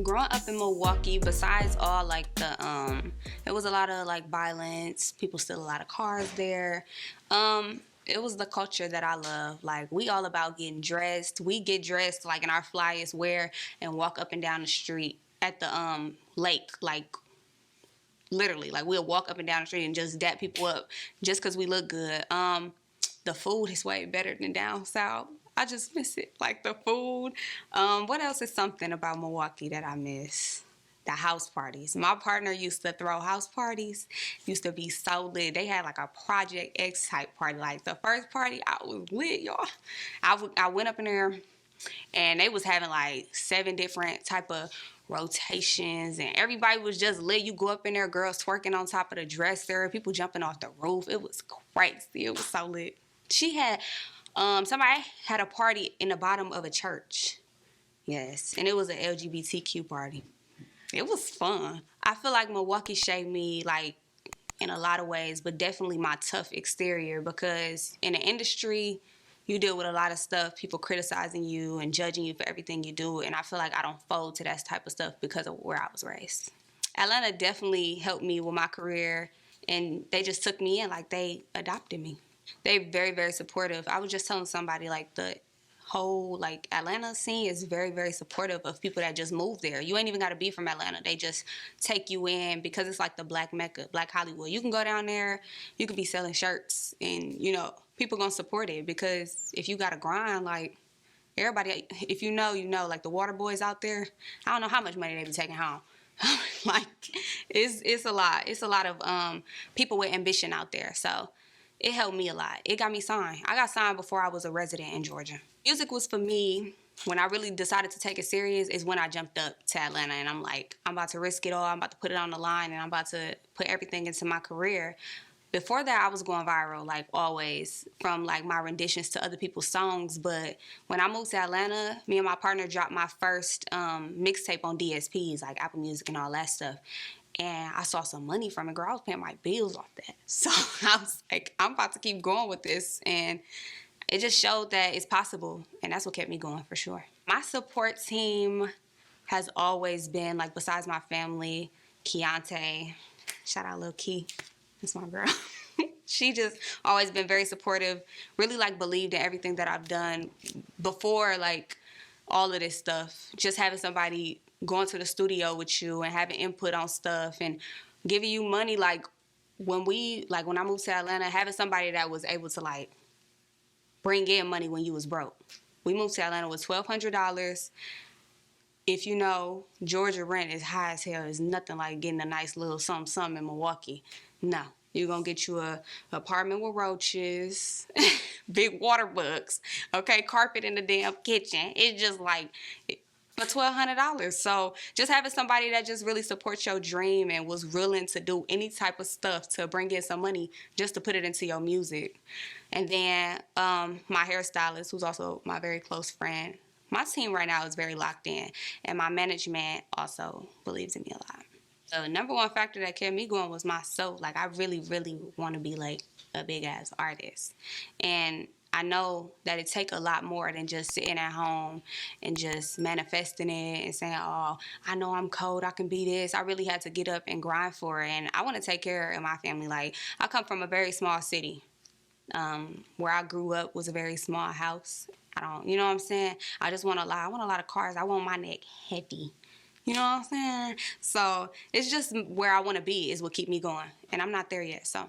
Growing up in Milwaukee, besides all like there was a lot of like violence, people steal a lot of cars there. It was the culture that I love. Like, we all about getting dressed. We get dressed like in our flyest wear and walk up and down the street at the lake. Like, literally, like, we'll walk up and down the street and just dap people up just because we look good. The food is way better than down south. I just miss it, like the food. What else is something about Milwaukee that I miss? The house parties. My partner used to throw house parties. Used to be so lit. They had like a Project X type party. Like the first party, I was lit, y'all. I went up in there and they was having like 7 different type of rotations and everybody was just lit. You go up in there, girls twerking on top of the dresser, people jumping off the roof. It was crazy. It was so lit. She had somebody had a party in the bottom of a church. Yes, and it was an LGBTQ party. It was fun. I feel like Milwaukee shaped me, like, in a lot of ways, but definitely my tough exterior, because in the industry, you deal with a lot of stuff, people criticizing you and judging you for everything you do, and I feel like I don't fold to that type of stuff because of where I was raised. Atlanta definitely helped me with my career, and they just took me in, like they adopted me. They're very, very supportive. I was just telling somebody, like, the whole, like, Atlanta scene is very, very supportive of people that just move there. You ain't even got to be from Atlanta. They just take you in because it's like the Black Mecca, Black Hollywood. You can go down there, you could be selling shirts, and, you know, people gonna support it, because if you got to grind, like, everybody, if you know, like the water boys out there, I don't know how much money they be taking home. Like, it's a lot. It's a lot of people with ambition out there. So it helped me a lot. It got me signed. I got signed before I was a resident in Georgia. Music was for me, when I really decided to take it serious, is when I jumped up to Atlanta and I'm like, I'm about to risk it all. I'm about to put it on the line and I'm about to put everything into my career. Before that, I was going viral, like always, from like my renditions to other people's songs. But when I moved to Atlanta, me and my partner dropped my first mixtape on DSPs, like Apple Music and all that stuff. And I saw some money from it, girl. I was paying my bills off that. So I was like, I'm about to keep going with this. And it just showed that it's possible. And that's what kept me going, for sure. My support team has always been, like, besides my family, Keontae. Shout out Lil Key. That's my girl. She just always been very supportive, really, like, believed in everything that I've done before, like, all of this stuff. Just having somebody going to the studio with you and having input on stuff and giving you money, like, when I moved to Atlanta, having somebody that was able to, like, bring in money when you was broke. We moved to Atlanta with $1,200. If you know, Georgia rent is high as hell. It's nothing like getting a nice little something in Milwaukee. No. You're going to get you a apartment with roaches, big water bugs, okay, carpet in the damn kitchen. It's just like for $1,200. So just having somebody that just really supports your dream and was willing to do any type of stuff to bring in some money just to put it into your music. And then my hairstylist, who's also my very close friend. My team right now is very locked in, and my management also believes in me a lot. The number one factor that kept me going was my soul. Like, I really, really want to be, like, a big-ass artist. And I know that it takes a lot more than just sitting at home and just manifesting it and saying, oh, I know I'm cold, I can be this. I really had to get up and grind for it. And I want to take care of my family. Like, I come from a very small city. Where I grew up was a very small house. You know what I'm saying? I just want a lot. I want a lot of cars. I want my neck heavy. You know what I'm saying? So it's just where I want to be is what keep me going. And I'm not there yet, so.